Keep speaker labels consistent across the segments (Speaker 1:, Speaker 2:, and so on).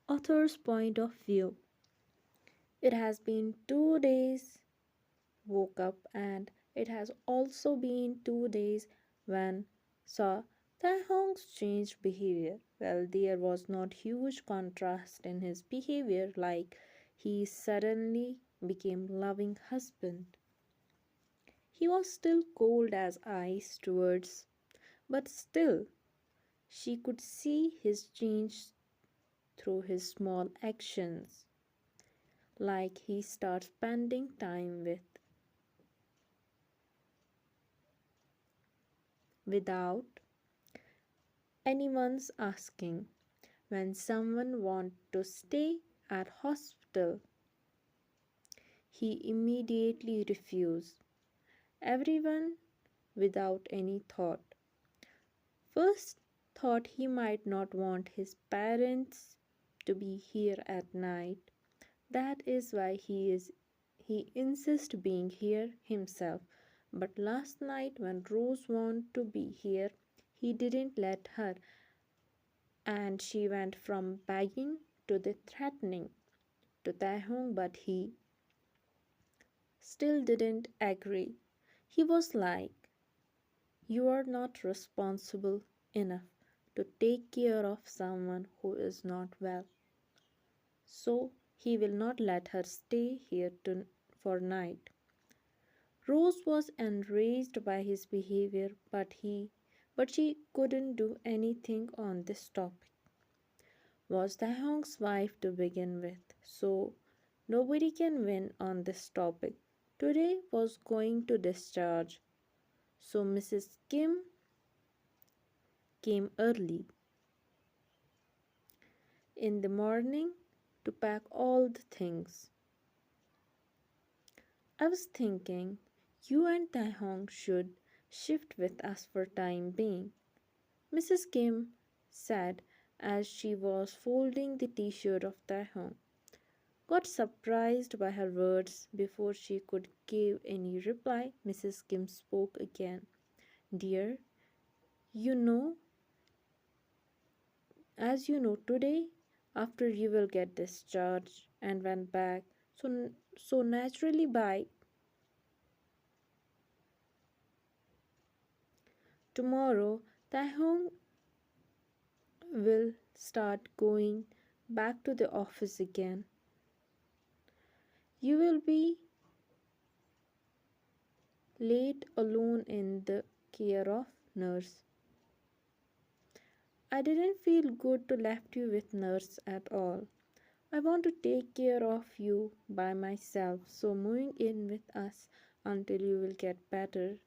Speaker 1: author's point of view. It has been 2 days, woke up, and it has also been 2 days when saw Taehyung's changed behavior. Well, there was not huge contrast in his behavior, like he suddenly became loving husband. He was still cold as ice towards, but still she could see his change through his small actions, like he starts spending time without anyone's asking. When someone want to stay at hospital, he immediately refused. Everyone without any thought. First thought he might not want his parents to be here at night. That is why he insists being here himself. But last night when Rose wanted to be here, he didn't let her, and she went from begging to the threatening to Taehyung, but he still didn't agree. He was like, "You are not responsible enough to take care of someone who is not well." So he will not let her stay here for night. Rose was enraged by his behavior, but she couldn't do anything on this topic. Was Taehyung's wife to begin with, so nobody can win on this topic. Today was going to discharge, so Mrs. Kim came early in the morning to pack all the things. I was thinking you and Taehyung should shift with us for time being, Mrs. Kim said as she was folding the t-shirt of Taehyung. Got surprised by her words before she could give any reply. Mrs. Kim spoke again. Dear, you know, as you know, today after you will get discharged and went back. So naturally by tomorrow, Taehyung will start going back to the office again. You will be late alone in the care of nurse. I didn't feel good to left you with nurse at all. I want to take care of you by myself, so moving in with us until you will get better.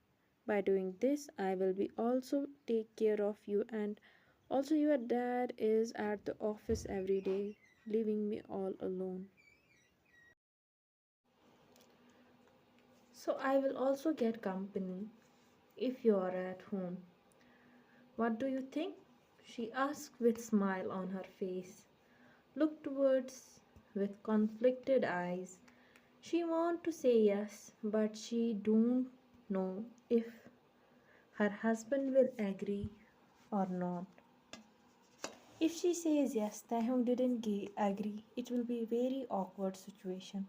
Speaker 1: By doing this, I will be also take care of you, and also your dad is at the office every day, leaving me all alone. So I will also get company if you are at home. What do you think? She asked with smile on her face. Looked towards with conflicted eyes. She want to say yes, but she don't know if her husband will agree or not. If she says yes, Taehyung didn't agree. It will be a very awkward situation.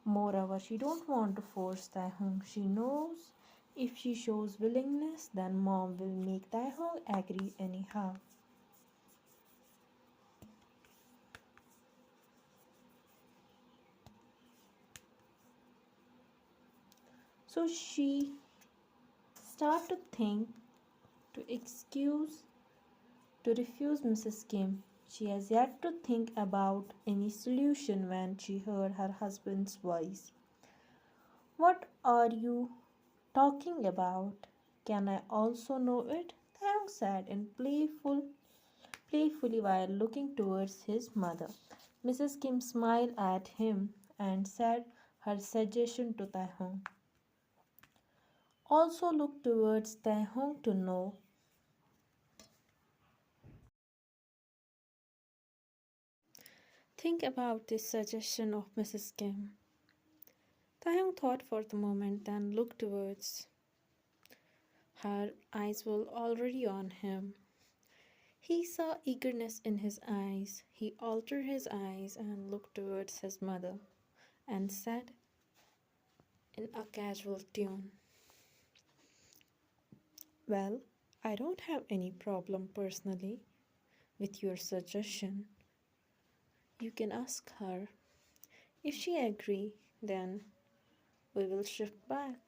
Speaker 1: Moreover, she don't want to force Taehyung. She knows if she shows willingness, then mom will make Taehyung agree anyhow. So she start to think to excuse to refuse Mrs. Kim. She has yet to think about any solution when she heard her husband's voice. What are you talking about? Can I also know it? Taeyong said in playfully while looking towards his mother. Mrs. Kim smiled at him and said her suggestion to Taehyung. Also look towards Taehyung to know. Think about this suggestion of Mrs. Kim. Taehyung thought for the moment, then looked towards. Her eyes were already on him. He saw eagerness in his eyes. He altered his eyes and looked towards his mother and said in a casual tone, "Well, I don't have any problem personally with your suggestion. You can ask her. If she agree, then we will shift back."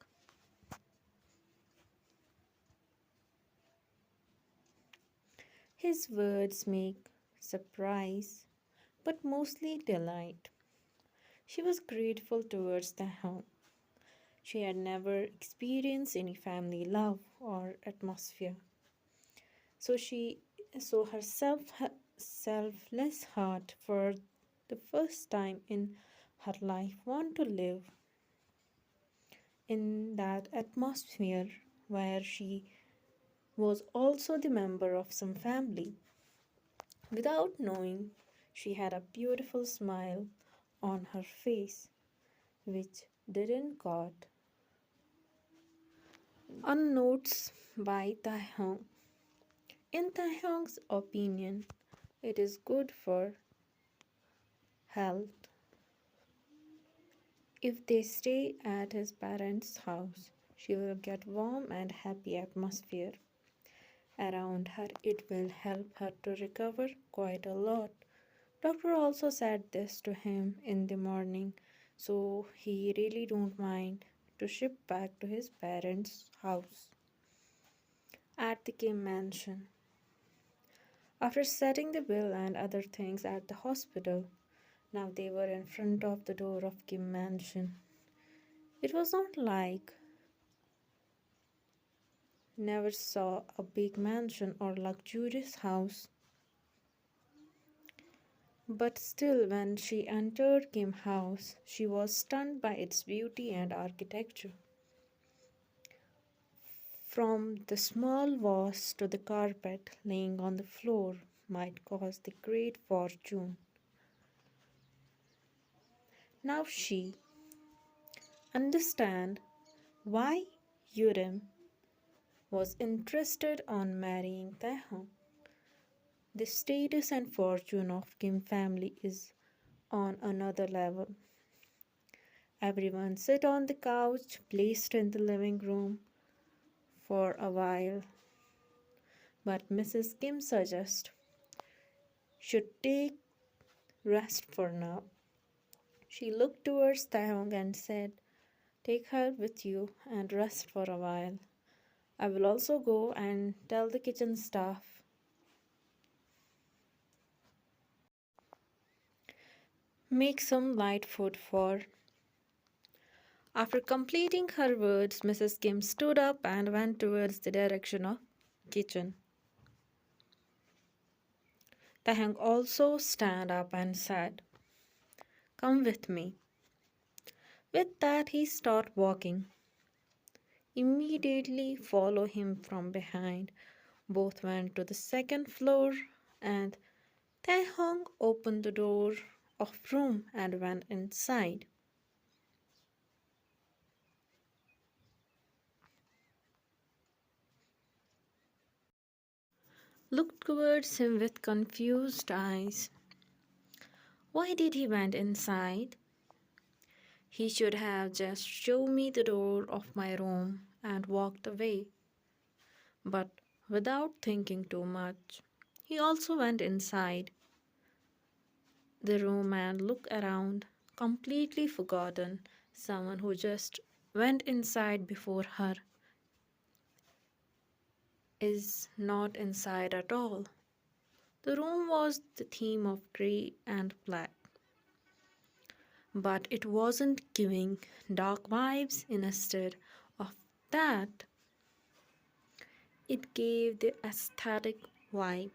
Speaker 1: His words make surprise, but mostly delight. She was grateful towards the home. She had never experienced any family love or atmosphere. So she so her selfless heart for the first time in her life want to live in that atmosphere where she was also the member of some family. Without knowing, she had a beautiful smile on her face, which didn't got unnoticed by Taehyung. In Taehyung's opinion, it is good for health if they stay at his parents' house. She will get warm and happy atmosphere around her. It will help her to recover quite a lot. Doctor also said this to him in the morning, so he really don't mind to ship back to his parents' house at the Kim mansion. After setting the bill and other things at the hospital, now they were in front of the door of Kim mansion. It was not like never saw a big mansion or luxurious house, but still when she entered Kim house, she was stunned by its beauty and architecture. From the small vase to the carpet laying on the floor might cost the great fortune. Now she understand why Urim was interested on marrying Taehyung. The status and fortune of Kim family is on another level. Everyone sit on the couch placed in the living room for a while, but Mrs. Kim suggests should take rest for now. She looked towards Taeyong and said, "Take her with you and rest for a while. I will also go and tell the kitchen staff." Make some light food for. After completing her words, Mrs. Kim stood up and went towards the direction of kitchen. Taeyong also stand up and said, "Come with me." With that, he started walking. Immediately follow him from behind. Both went to the second floor and Taehyung opened the door of room and went inside. Looked towards him with confused eyes. Why did he went inside? He should have just shown me the door of my room and walked away. But without thinking too much, he also went inside the room and looked around, completely forgotten someone who just went inside before her is not inside at all. The room was the theme of grey and black, but it wasn't giving dark vibes. Instead of that, it gave the aesthetic vibe.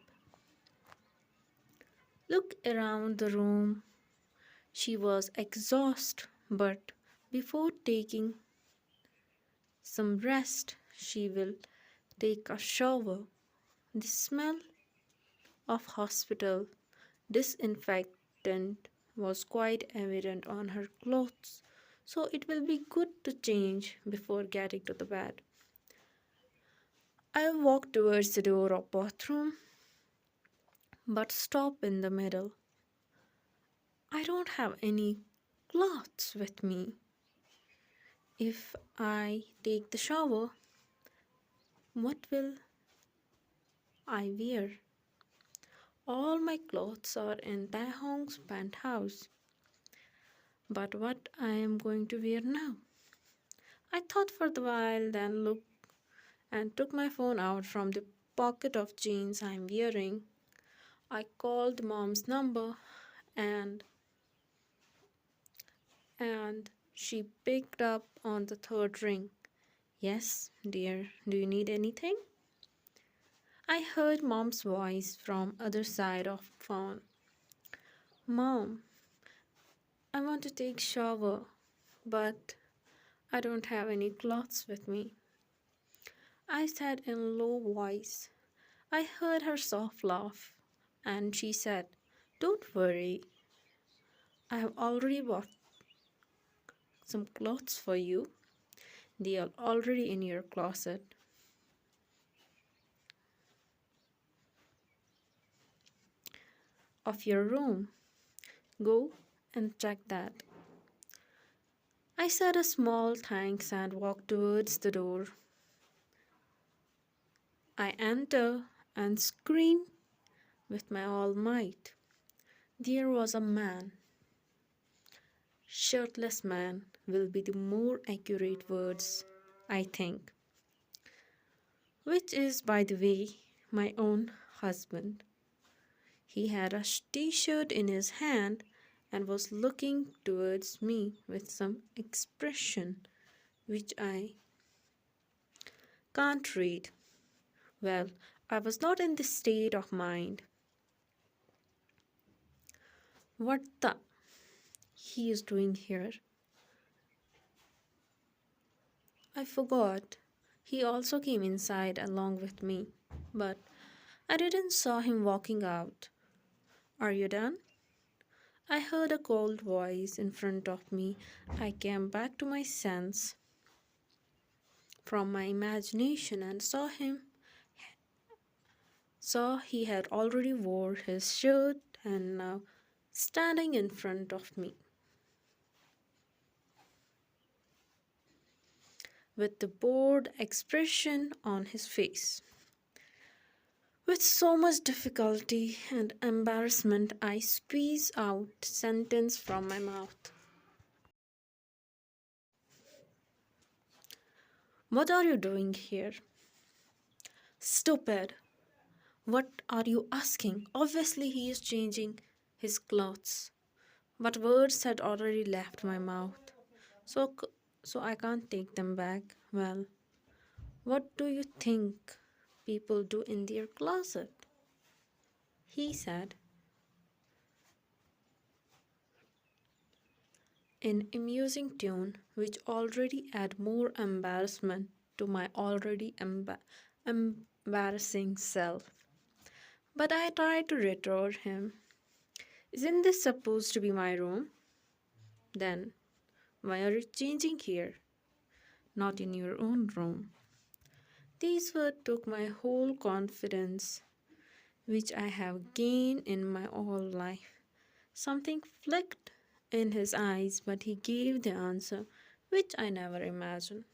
Speaker 1: Look around the room. She was exhausted, but before taking some rest, she will take a shower. The smell of hospital disinfectant was quite evident on her clothes, so it will be good to change before getting to the bed. I walked towards the door of bathroom. but stop in the middle. I don't have any clothes with me. If I take the shower, what will I wear? All my clothes are in Taehyung's penthouse. But what I am going to wear now? I thought for a while, then looked and took my phone out from the pocket of jeans I'm wearing. I called mom's number and and she picked up on the third ring. Yes, dear, do you need anything? I heard mom's voice from other side of phone. Mom, I want to take shower, but I don't have any clothes with me. I said in low voice. I heard her soft laugh, and she said, "Don't worry, I have already bought some clothes for you. They are already in your closet of your room. Go and check that." I said a small thanks and walked towards the door. I enter and scream with my all might. There was a man. Shirtless man will be the more accurate words, I think. Which is, by the way, my own husband. He had a t-shirt in his hand and was looking towards me with some expression which I can't read. Well, I was not in this state of mind. What the he is doing here? I forgot. He also came inside along with me, but I didn't saw him walking out. Are you done? I heard a cold voice in front of me. I came back to my sense from my imagination and saw he had already wore his shirt and now standing in front of me with the bored expression on his face. With so much difficulty and embarrassment, I squeezed out sentence from my mouth. What are you doing here? Stupid. What are you asking? Obviously, he is changing his clothes. But words had already left my mouth. So, so I can't take them back. Well, what do you think people do in their closet? He said in amusing tone, which already add more embarrassment to my already embarrassing self. But I tried to retort him. Isn't this supposed to be my room? Then why are you changing here? Not in your own room. These words took my whole confidence, which I have gained in my whole life. Something flicked in his eyes, but he gave the answer which I never imagined.